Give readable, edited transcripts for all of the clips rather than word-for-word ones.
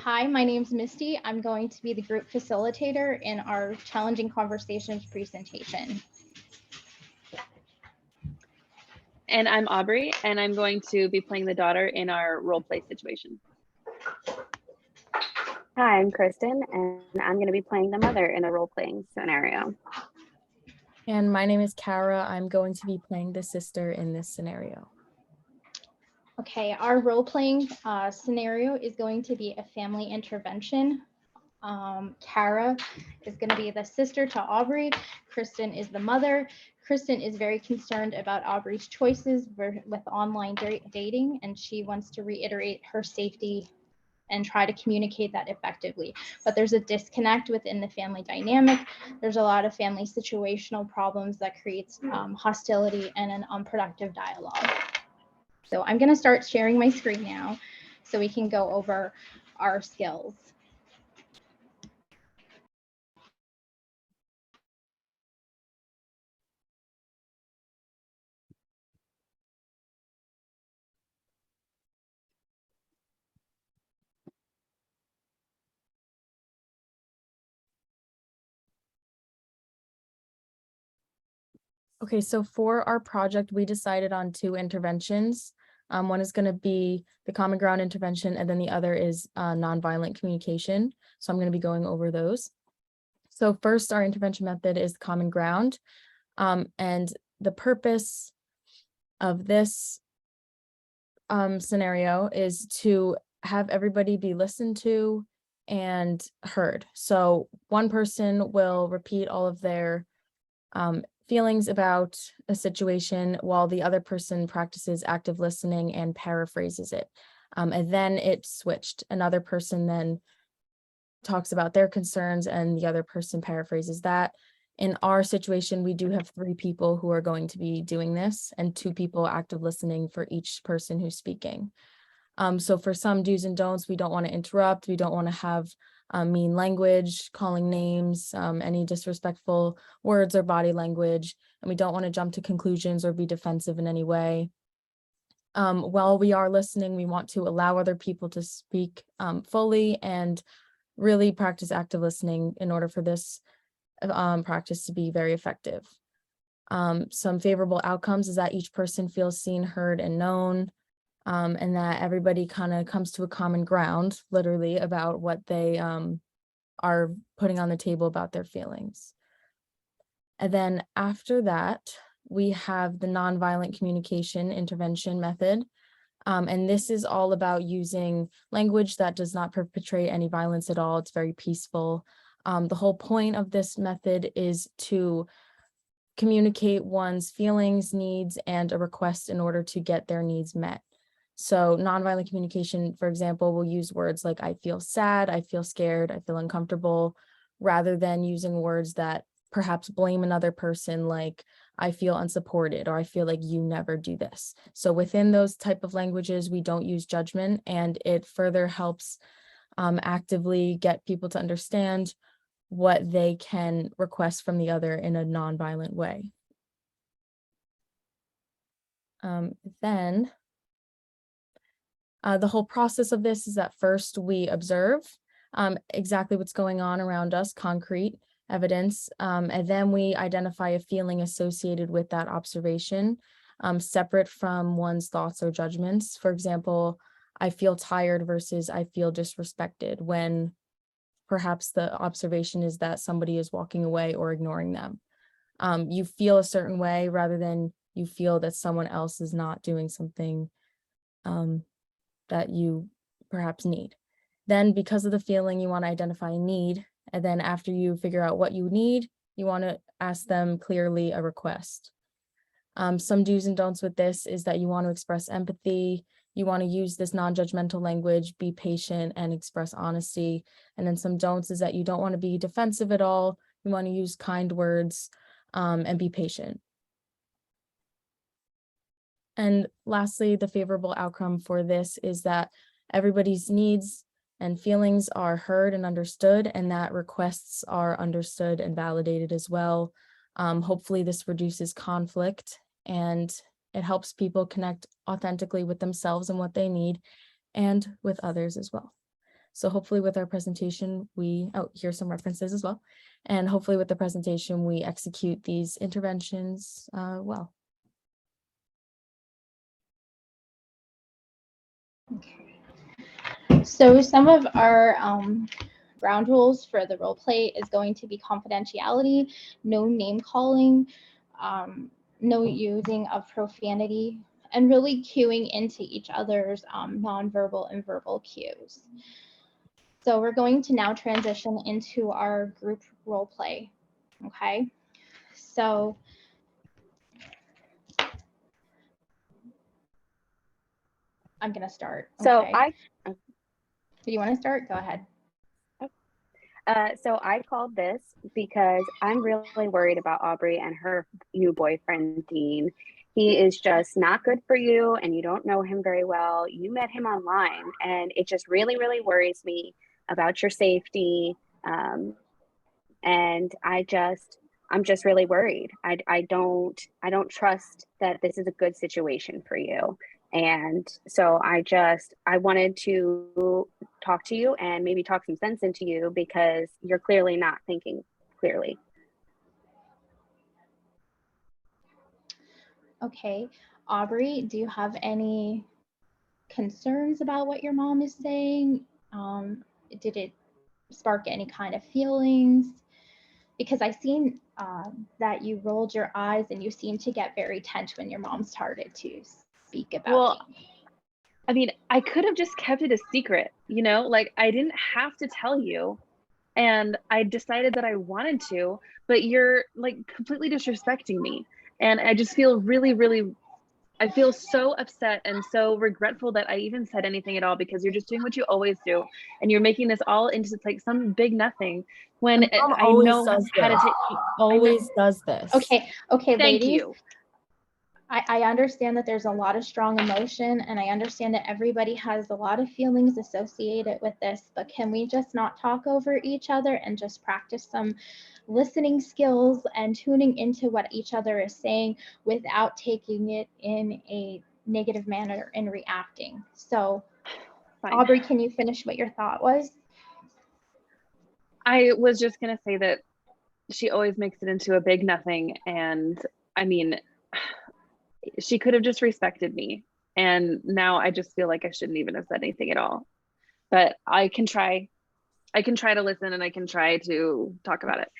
Hi, my name's Misty. I'm going to be the group facilitator in our Challenging Conversations presentation. And I'm Aubrey, and I'm going to be playing the daughter in our role play situation. Hi, I'm Kristen, and I'm going to be playing the mother in a role-playing scenario. And my name is Kara. I'm going to be playing the sister in this scenario. Okay, our role-playing scenario is going to be a family intervention. Kara is going to be the sister to Aubrey. Kristen is the mother. Kristen is very concerned about Aubrey's choices with online dating, and she wants to reiterate her safety and try to communicate that effectively. But there's a disconnect within the family dynamic. There's a lot of family situational problems that creates hostility and an unproductive dialogue. So I'm going to start sharing my screen now so we can go over our skills. Okay, so for our project, we decided on 2 interventions. One is going to be the common ground intervention, and then the other is nonviolent communication. So I'm going to be going over those. So first, our intervention method is common ground. And the purpose of this scenario is to have everybody be listened to and heard. So one person will repeat all of their feelings about a situation while the other person practices active listening and paraphrases it. And then it's switched. Another person then talks about their concerns and the other person paraphrases that. In our situation, we do have 3 people who are going to be doing this and 2 people active listening for each person who's speaking. So for some do's and don'ts, we don't want to interrupt. We don't want to have mean language, calling names, any disrespectful words or body language, and we don't want to jump to conclusions or be defensive in any way. While we are listening, we want to allow other people to speak fully and really practice active listening in order for this practice to be very effective. Some favorable outcomes is that each person feels seen, heard, and known. And that everybody kind of comes to a common ground, literally, about what they are putting on the table about their feelings. And then after that, we have the nonviolent communication intervention method. And this is all about using language that does not perpetrate any violence at all. It's very peaceful. The whole point of this method is to communicate one's feelings, needs, and a request in order to get their needs met. So nonviolent communication, for example, will use words like I feel sad, I feel scared, I feel uncomfortable, rather than using words that perhaps blame another person like I feel unsupported or I feel like you never do this. So within those type of languages, we don't use judgment, and it further helps actively get people to understand what they can request from the other in a nonviolent way. Then the whole process of this is that first we observe exactly what's going on around us, concrete evidence, and then we identify a feeling associated with that observation, separate from one's thoughts or judgments. For example, I feel tired versus I feel disrespected, when perhaps the observation is that somebody is walking away or ignoring them. You feel a certain way rather than you feel that someone else is not doing something that you perhaps need. Then because of the feeling, you want to identify a need. And then after you figure out what you need, you want to ask them clearly a request. Some do's and don'ts with this is that you want to express empathy. You want to use this non-judgmental language, be patient, and express honesty. And then some don'ts is that you don't want to be defensive at all. You want to use kind words and be patient. And lastly, the favorable outcome for this is that everybody's needs and feelings are heard and understood, and that requests are understood and validated as well. Hopefully this reduces conflict and it helps people connect authentically with themselves and what they need and with others as well. So hopefully with our presentation, here's some references as well. And hopefully with the presentation, we execute these interventions well. Okay. So some of our ground rules for the role play is going to be confidentiality, no name calling, no using of profanity, and really cueing into each other's nonverbal and verbal cues. So we're going to now transition into our group role play. Okay. So I'm going to start. So okay? Do you want to start? Go ahead. So I called this because I'm really worried about Aubrey and her new boyfriend, Dean. He is just not good for you, and you don't know him very well. You met him online, and it just really, really worries me about your safety. And I'm just really worried. I don't trust that this is a good situation for you. And so I wanted to talk to you and maybe talk some sense into you, because you're clearly not thinking clearly. Okay. Aubrey, do you have any concerns about what your mom is saying? Did it spark any kind of feelings? Because I seen that you rolled your eyes and you seemed to get very tense when your mom started to speak about Well, Dean. I mean, I could have just kept it a secret, you know, like I didn't have to tell you. And I decided that I wanted to, but you're like completely disrespecting me. And I just feel really, really, I feel so upset and so regretful that I even said anything at all, because you're just doing what you always do. And you're making this all into like some big nothing when Mom I always know does how to this. take. She always does this. Okay, Thank ladies. you. I understand that there's a lot of strong emotion, and I understand that everybody has a lot of feelings associated with this, but can we just not talk over each other and just practice some listening skills and tuning into what each other is saying without taking it in a negative manner and reacting? So, Fine. Aubrey, can you finish what your thought was? I was just going to say that she always makes it into a big nothing. And I mean, she could have just respected me. And now I just feel like I shouldn't even have said anything at all. But I can try to listen, and I can try to talk about it.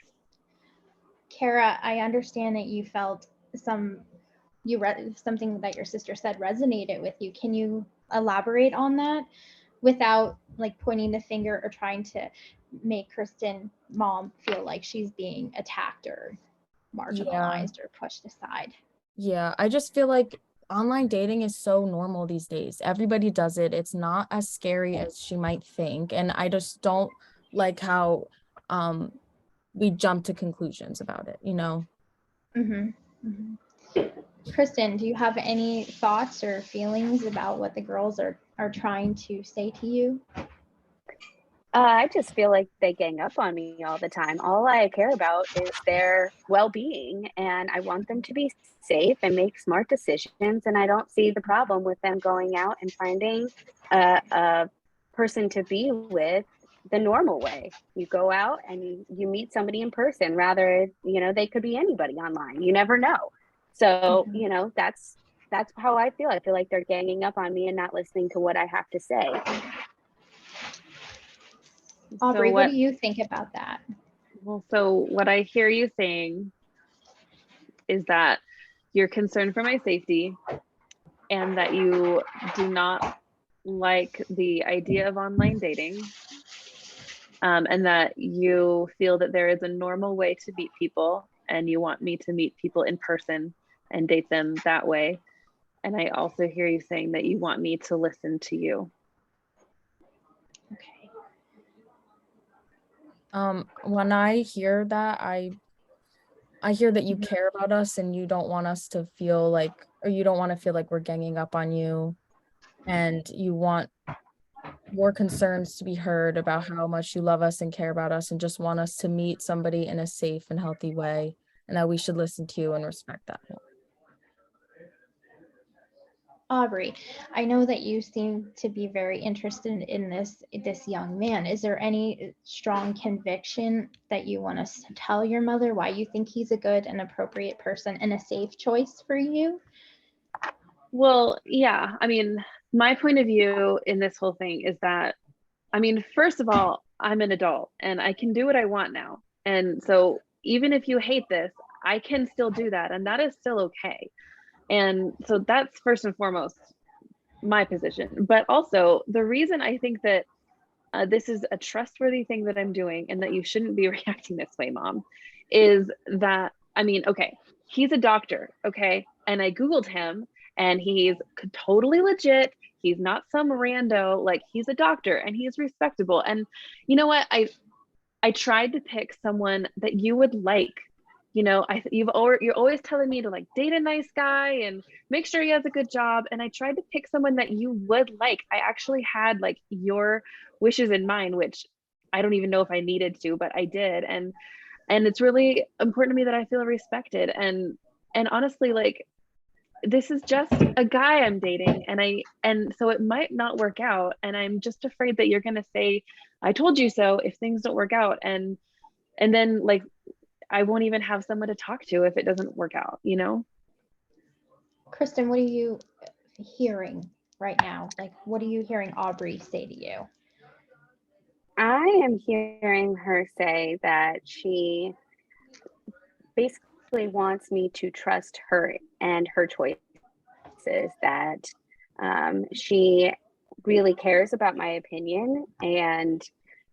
Kara, I understand that you felt something that your sister said resonated with you. Can you elaborate on that without like pointing the finger or trying to make Kristen mom feel like she's being attacked or marginalized or pushed aside? Yeah, I just feel like online dating is so normal these days. Everybody does it. It's not as scary as she might think. And I just don't like how we jump to conclusions about it, you know? Kristen, do you have any thoughts or feelings about what the girls are trying to say to you? I just feel like they gang up on me all the time. All I care about is their well-being, and I want them to be safe and make smart decisions. And I don't see the problem with them going out and finding a person to be with the normal way. You go out and you meet somebody in person. Rather, they could be anybody online. You never know. So, that's how I feel. I feel like they're ganging up on me and not listening to what I have to say. Aubrey, what do you think about that? Well, so what I hear you saying is that you're concerned for my safety, and that you do not like the idea of online dating, and that you feel that there is a normal way to meet people, and you want me to meet people in person and date them that way. And I also hear you saying that you want me to listen to you. Okay. When I hear that, I hear that you care about us and you don't want us to feel like, or you don't want to feel like we're ganging up on you, and you want your concerns to be heard about how much you love us and care about us, and just want us to meet somebody in a safe and healthy way, and that we should listen to you and respect that more. Aubrey, I know that you seem to be very interested in this young man. Is there any strong conviction that you want to tell your mother why you think he's a good and appropriate person and a safe choice for you? Well, yeah, I mean, my point of view in this whole thing is that, I mean, first of all, I'm an adult and I can do what I want now. And so even if you hate this, I can still do that, and that is still okay. And so that's first and foremost my position. But also, the reason I think that this is a trustworthy thing that I'm doing and that you shouldn't be reacting this way, Mom, is that, I mean, okay, he's a doctor, okay? And I Googled him and he's totally legit. He's not some rando, like he's a doctor and he's respectable. And you know what? I tried to pick someone that you would like. You know, you're always telling me to like date a nice guy and make sure he has a good job. And I tried to pick someone that you would like. I actually had like your wishes in mind, which I don't even know if I needed to, but I did. And it's really important to me that I feel respected. And honestly, like this is just a guy I'm dating, and so it might not work out. And I'm just afraid that you're gonna say, I told you so if things don't work out. And then like I won't even have someone to talk to if it doesn't work out, you know? Kristen, what are you hearing right now? Like, what are you hearing Aubrey say to you? I am hearing her say that she basically wants me to trust her and her choices, that she really cares about my opinion, and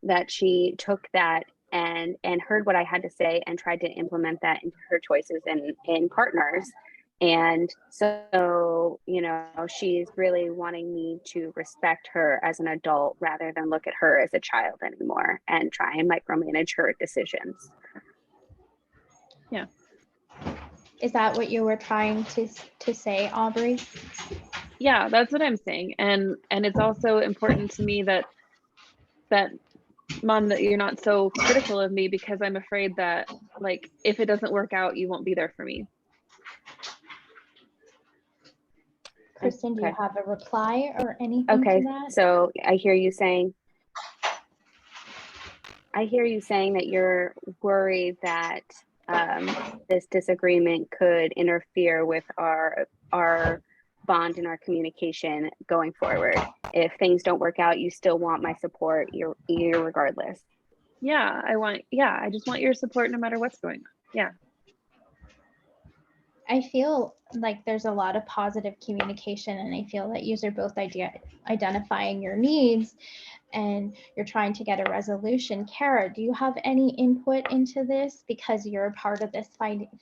that she took that and heard what I had to say and tried to implement that into her choices in partners. And so, you know, she's really wanting me to respect her as an adult rather than look at her as a child anymore and try and micromanage her decisions. Yeah. Is that what you were trying to say, Aubrey? Yeah, that's what I'm saying. And it's also important to me that Mom, that you're not so critical of me, because I'm afraid that like if it doesn't work out, you won't be there for me. Kristen, do you Okay. have a reply or anything Okay, to that? so I hear you saying that you're worried that this disagreement could interfere with our bond and our communication going forward. If things don't work out, you still want my support, regardless. Yeah, I just want your support no matter what's going on. Yeah. I feel like there's a lot of positive communication, and I feel that you are both identifying your needs and you're trying to get a resolution. Kara, do you have any input into this? Because you're a part of this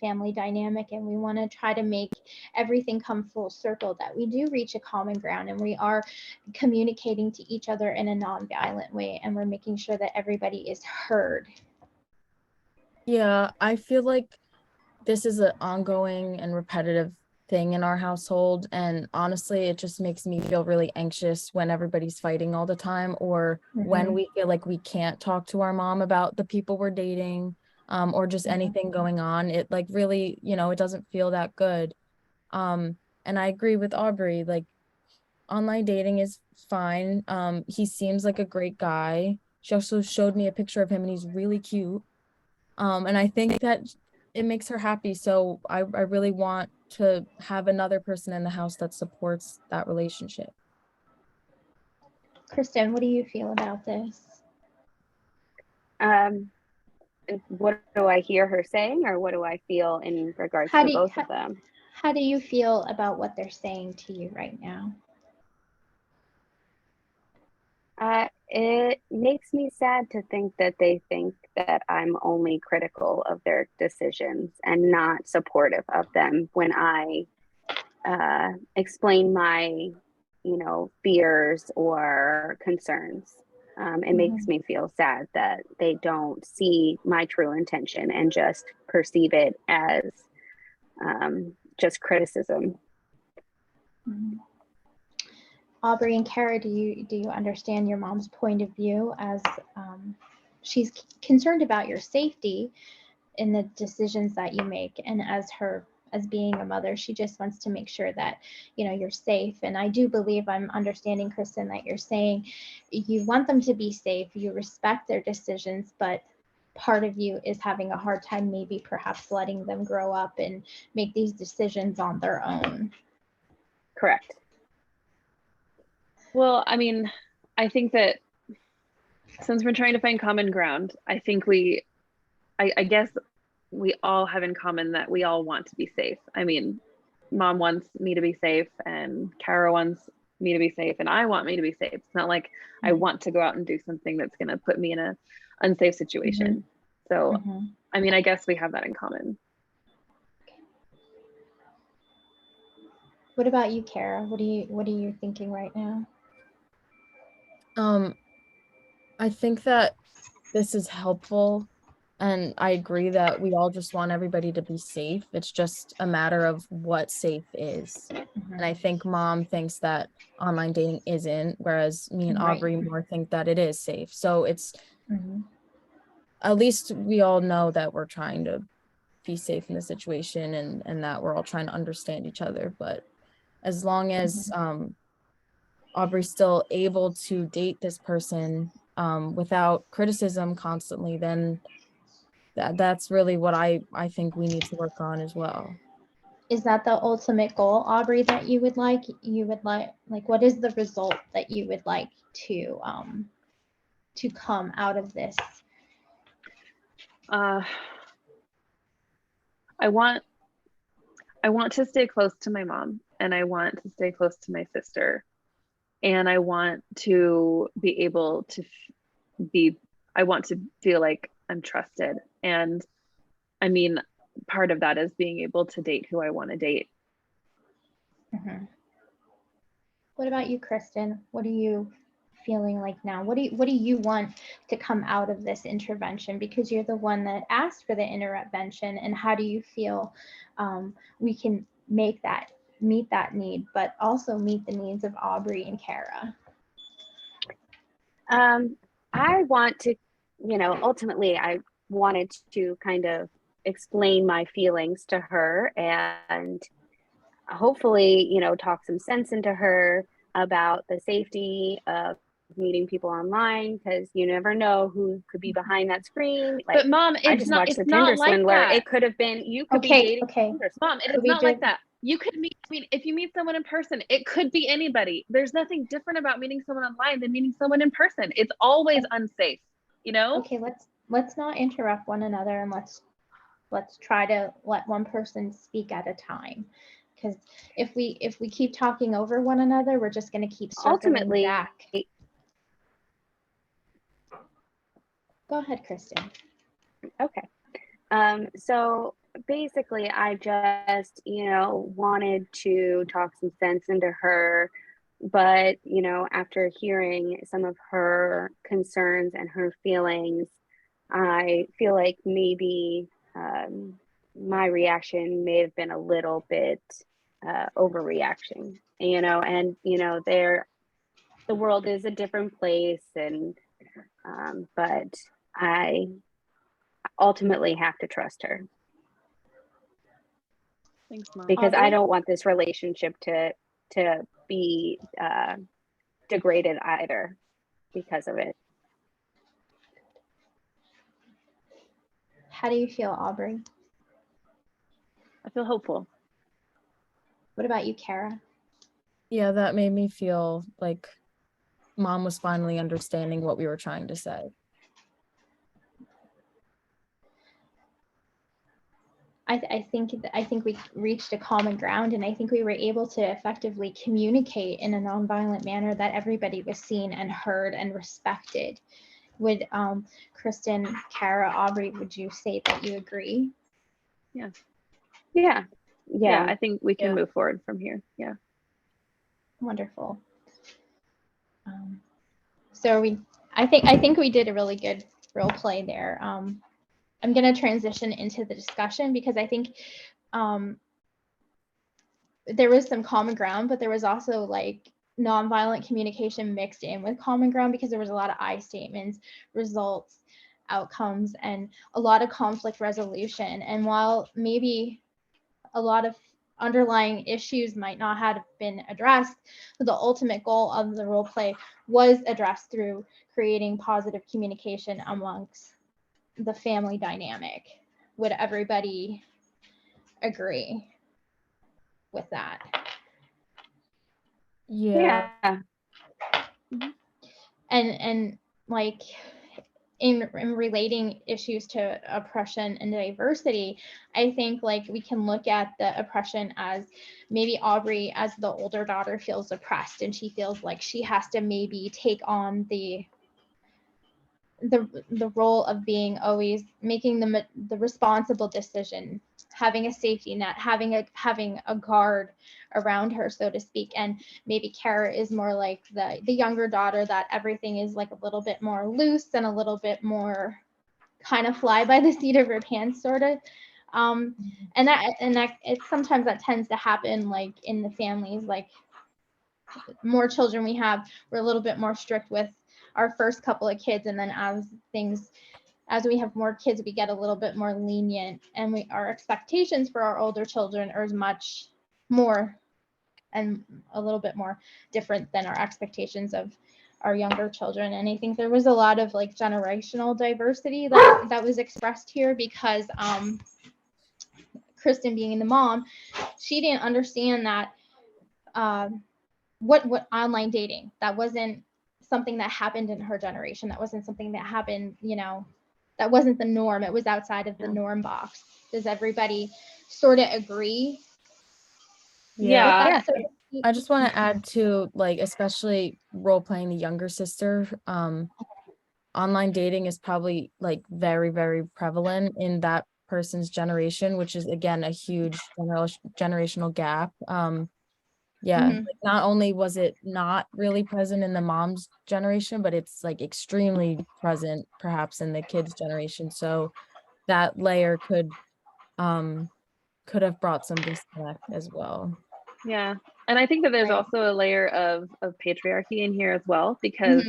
family dynamic, and we want to try to make everything come full circle, that we do reach a common ground and we are communicating to each other in a non-violent way, and we're making sure that everybody is heard. Yeah, I feel like this is an ongoing and repetitive thing in our household. And honestly, it just makes me feel really anxious when everybody's fighting all the time, or when we feel like we can't talk to our mom about the people we're dating, or just anything going on. It like really, you know, it doesn't feel that good. And I agree with Aubrey, like online dating is fine. He seems like a great guy. She also showed me a picture of him and he's really cute. And I think that it makes her happy. So I really want to have another person in the house that supports that relationship. Kristen, what do you feel about this? What do I hear her saying, or what do I feel in regards to both of them? How do you feel about what they're saying to you right now? It makes me sad to think that they think that I'm only critical of their decisions and not supportive of them when I explain my, fears or concerns. It makes me feel sad that they don't see my true intention and just perceive it as just criticism. Aubrey and Kara, do you understand your mom's point of view, as she's concerned about your safety in the decisions that you make, and as her as being a mother. She just wants to make sure that, you know, you're safe. And I do believe I'm understanding, Kristen, that you're saying you want them to be safe, you respect their decisions, but part of you is having a hard time maybe perhaps letting them grow up and make these decisions on their own. Correct. Well, I mean, I think that since we're trying to find common ground, I think I guess we all have in common that we all want to be safe. I mean, Mom wants me to be safe, and Kara wants me to be safe, and I want me to be safe. It's not like I want to go out and do something that's going to put me in an unsafe situation. So, I mean, I guess we have that in common. What about you, Kara? What are you thinking right now? I think that this is helpful, and I agree that we all just want everybody to be safe. It's just a matter of what safe is. And I think Mom thinks that online dating isn't, whereas me and Right. Aubrey more think that it is safe. So it's at least we all know that we're trying to be safe in the situation, and that we're all trying to understand each other. But as long as Aubrey's still able to date this person without criticism constantly, then that's really what I think we need to work on as well. Is that the ultimate goal, Aubrey, that you would like? Like what is the result that you would like to come out of this? I want to stay close to my mom, and I want to stay close to my sister, and I want to be able to I want to feel like I'm trusted. And I mean, part of that is being able to date who I want to date. What about you, Kristen? What are you feeling like now? What do you want to come out of this intervention? Because you're the one that asked for the intervention, and how do you feel we can meet that need, but also meet the needs of Aubrey and Kara? I want to, you know, ultimately I wanted to kind of explain my feelings to her and hopefully, you know, talk some sense into her about the safety of meeting people online, because you never know who could be behind that screen. Like, but Mom, I just watched the Tinder swindler. It could have been you. Could be dating. Mom, it is not like that. You could meet. I mean, if you meet someone in person, it could be anybody. There's nothing different about meeting someone online than meeting someone in person. It's always unsafe, you know. Okay, let's not interrupt one another, and let's try to let one person speak at a time. Because if we keep talking over one another, we're just going to keep circling back. Go ahead, Kristen. Okay. So basically, I just, you know, wanted to talk some sense into her. But, you know, after hearing some of her concerns and her feelings, I feel like maybe my reaction may have been a little bit overreaction, you know, and, you know, the world is a different place, and but I ultimately have to trust her. Thanks, Mom. Because I don't want this relationship to be degraded either because of it. How do you feel, Aubrey? I feel hopeful. What about you, Kara? Yeah, that made me feel like Mom was finally understanding what we were trying to say. I think we reached a common ground, and I think we were able to effectively communicate in a nonviolent manner that everybody was seen and heard and respected. Would Kristen, Kara, Aubrey, would you say that you agree? Yeah. Yeah. Yeah, I think we can move forward from here. Yeah. Wonderful. So I think we did a really good role play there. I'm going to transition into the discussion, because I think there was some common ground, but there was also like nonviolent communication mixed in with common ground, because there was a lot of I statements, results, outcomes, and a lot of conflict resolution. And while maybe a lot of underlying issues might not have been addressed. But the ultimate goal of the role play was addressed through creating positive communication amongst the family dynamic. Would everybody agree with that? Yeah. And like in relating issues to oppression and diversity, I think like we can look at the oppression as maybe Aubrey, as the older daughter, feels oppressed and she feels like she has to maybe take on the role of being always making the responsible decision, having a safety net, having a guard around her, so to speak. And maybe Kara is more like the younger daughter, that everything is like a little bit more loose and a little bit more kind of fly by the seat of her pants, sort of. And that it sometimes that tends to happen like in the families, like more children we have, we're a little bit more strict with our first couple of kids, and then as we have more kids, we get a little bit more lenient, and our expectations for our older children are much more and a little bit more different than our expectations of our younger children. And I think there was a lot of like generational diversity that was expressed here, because Kristen, being the mom, she didn't understand that what online dating, that wasn't something that happened in her generation. That wasn't something that happened, that wasn't the norm. It was outside of the norm box. Does everybody sort of agree? Yeah. I just want to add to, like, especially role playing the younger sister, online dating is probably like very, very prevalent in that person's generation, which is again a huge generational gap. Like, not only was it not really present in the mom's generation, but it's like extremely present perhaps in the kids' generation. So that layer could have brought some disconnect as well. Yeah. And I think that there's Right. also a layer of patriarchy in here as well, because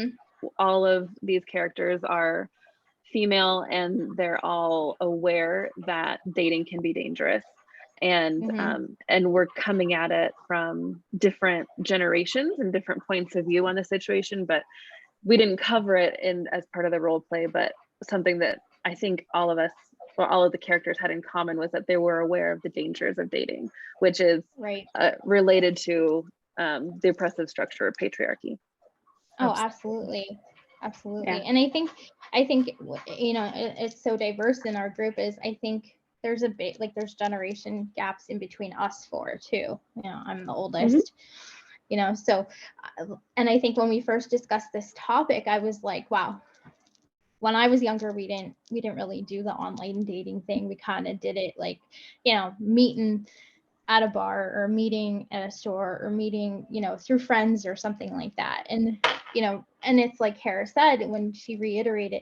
all of these characters are female and they're all aware that dating can be dangerous. And and we're coming at it from different generations and different points of view on the situation, but we didn't cover it in as part of the role play. But something that I think all of us, or all of the characters, had in common was that they were aware of the dangers of dating, which is related to the oppressive structure of patriarchy. Oh, absolutely. Yeah. And I think it's so diverse in our group, is I think there's a bit like there's generation gaps in between us four too. I'm the oldest, so, and I think when we first discussed this topic, I was like, wow, when I was younger, we didn't really do the online dating thing. We kind of did it like, meeting at a bar or meeting at a store or meeting, through friends or something like that. And, and it's like Kara said, when she reiterated,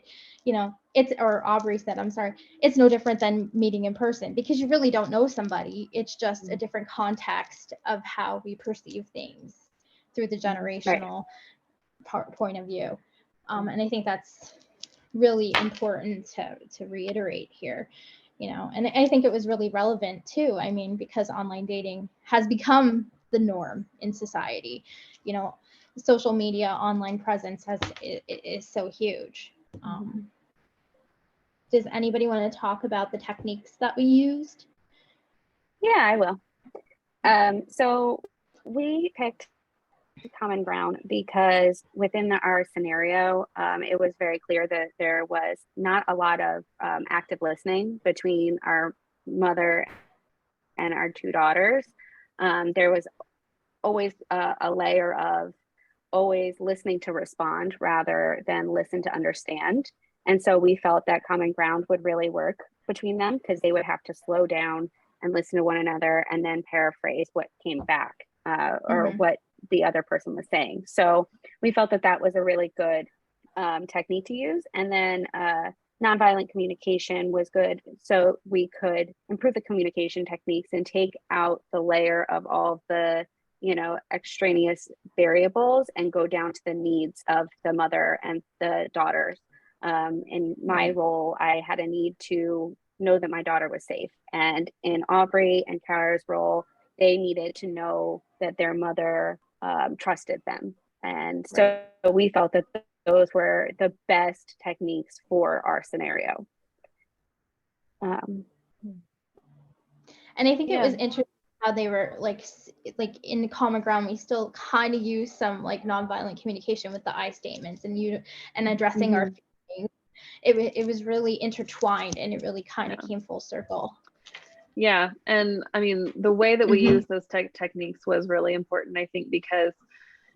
or Aubrey said, I'm sorry, it's no different than meeting in person, because you really don't know somebody. It's just a different context of how we perceive things through the generational point of view. And I think that's really important to reiterate here. And I think it was really relevant too. I mean, because online dating has become the norm in society. Social media, online presence is so huge. Does anybody want to talk about the techniques that we used? Yeah, I will. So we picked common ground because within our scenario, it was very clear that there was not a lot of active listening between our mother and our two daughters. There was always a layer of always listening to respond rather than listen to understand. And so we felt that common ground would really work between them, because they would have to slow down and listen to one another and then paraphrase what came back or what the other person was saying. So we felt that that was a really good technique to use. And then nonviolent communication was good. So we could improve the communication techniques and take out the layer of all the, extraneous variables and go down to the needs of the mother and the daughters. In my role, I had a need to know that my daughter was safe. And in Aubrey and Kara's role, they needed to know that their mother trusted them. And so we felt that those were the best techniques for our scenario. And I think it was interesting how they were like in common ground, we still kind of use some like nonviolent communication with the I statements and addressing our feelings. It was really intertwined, and it really kind of came full circle. Yeah. And I mean, the way that we use those techniques was really important, I think, because,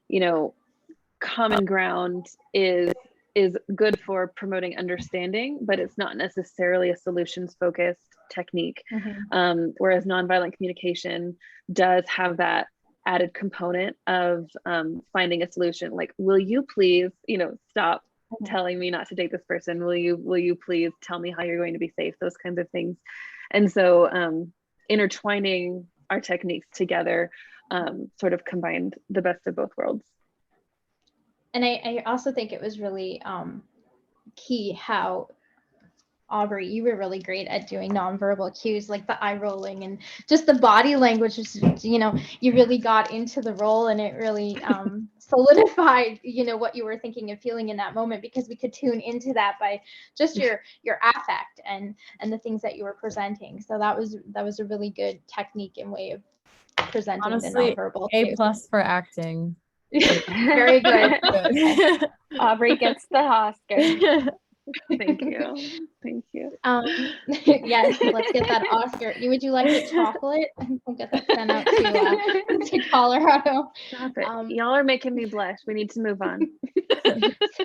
you know, common ground is good for promoting understanding, but it's not necessarily a solutions focused technique. Whereas nonviolent communication does have that added component of finding a solution. Like, will you please, you know, stop telling me not to date this person? Will you please tell me how you're going to be safe? Those kinds of things. And so intertwining our techniques together sort of combined the best of both worlds. And I also think it was really key how, Aubrey, you were really great at doing nonverbal cues, like the eye rolling and just the body language. You know, you really got into the role, and it really solidified, you know, what you were thinking and feeling in that moment, because we could tune into that by just your affect and the things that you were presenting. So that was a really good technique and way of presenting. Honestly, the nonverbal A+ cues. for acting. Very good. Aubrey gets the Oscar. Thank you. Thank you. Yes, let's get that Oscar. Would you like it chocolate? We'll get that sent out to Colorado. Stop it. Y'all are making me blush. We need to move on.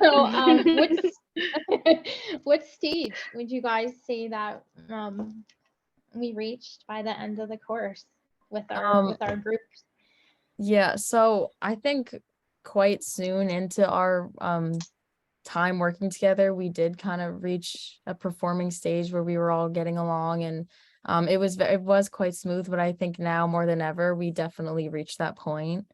So what stage would you guys say that we reached by the end of the course with our groups? Yeah, so I think quite soon into our time working together, we did kind of reach a performing stage where we were all getting along, and it was quite smooth. But I think now more than ever, we definitely reached that point.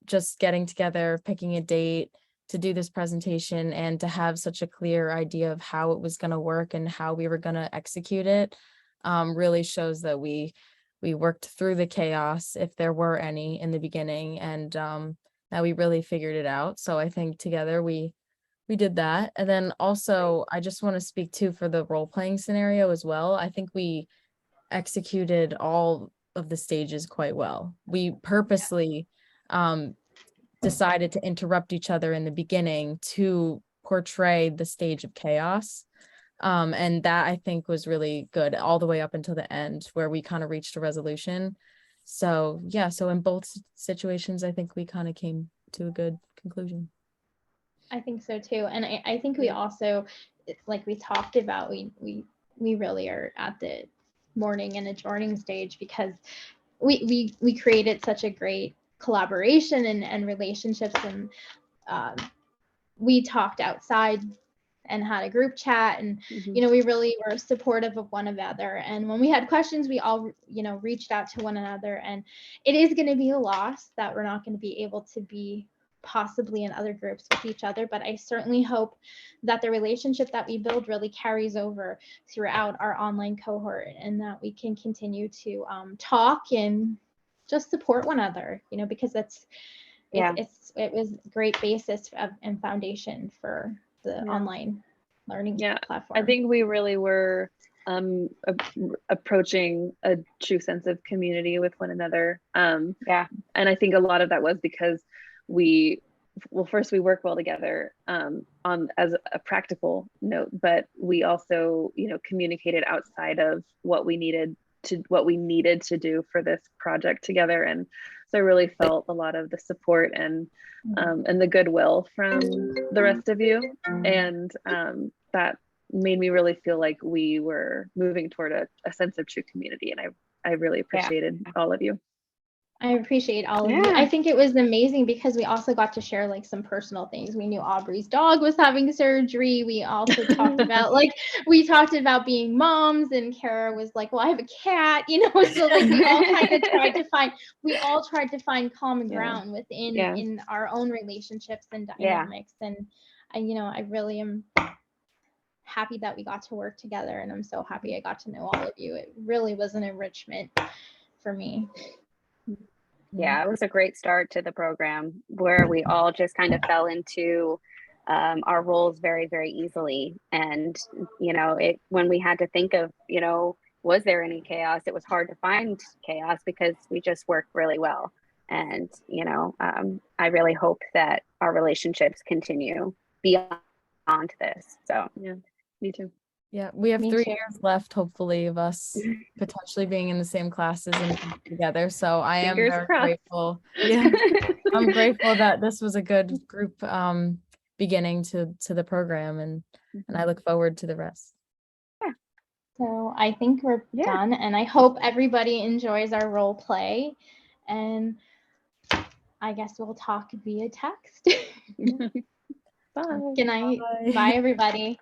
Just getting together, picking a date to do this presentation, and to have such a clear idea of how it was going to work and how we were going to execute it really shows that we worked through the chaos, if there were any in the beginning, and that we really figured it out. So I think together we did that. And then also, I just want to speak too for the role-playing scenario as well. I think we executed all of the stages quite well. We purposely decided to interrupt each other in the beginning to portray the stage of chaos. And that, I think, was really good all the way up until the end, where we kind of reached a resolution. So yeah, so in both situations, I think we kind of came to a good conclusion. I think so too. And I think we also, like we talked about, we really are at the mourning and adjourning stage, because we created such a great collaboration and relationships, and we talked outside and had a group chat, and you know, we really were supportive of one another. And when we had questions, we all, you know, reached out to one another. And it is going to be a loss that we're not going to be able to be possibly in other groups with each other, but I certainly hope that the relationship that we build really carries over throughout our online cohort, and that we can continue to talk and just support one another, you know, because it was a great basis and foundation for the online learning platform. I think we really were approaching a true sense of community with one another. And I think a lot of that was because first we work well together on as a practical note, but we also, you know, communicated outside of what we needed to do for this project together. And so I really felt a lot of the support and the goodwill from the rest of you, and that made me really feel like we were moving toward a sense of true community. And I really appreciated all of you. I appreciate all of you. I think it was amazing because we also got to share like some personal things. We knew Aubrey's dog was having surgery. We also talked about being moms, and Kara was like, well, I have a cat, you know, so like we all kind of tried to find common ground within in our own relationships and dynamics. And I really am happy that we got to work together, and I'm so happy I got to know all of you. It really was an enrichment for me. Yeah, it was a great start to the program where we all just kind of fell into our roles very, very easily. And, when we had to think of, was there any chaos? It was hard to find chaos because we just worked really well. And, I really hope that our relationships continue beyond this. So, Yeah, me too. Yeah, we have Me 3 too. years left, hopefully, of us potentially being in the same classes and together. So I am Fingers very crossed. grateful. Yeah, I'm grateful that this was a good group beginning to the program, and I look forward to the rest. So I think we're Yeah. done, and I hope everybody enjoys our role play. And I guess we'll talk via text. Bye. Good night. Bye. Bye, everybody.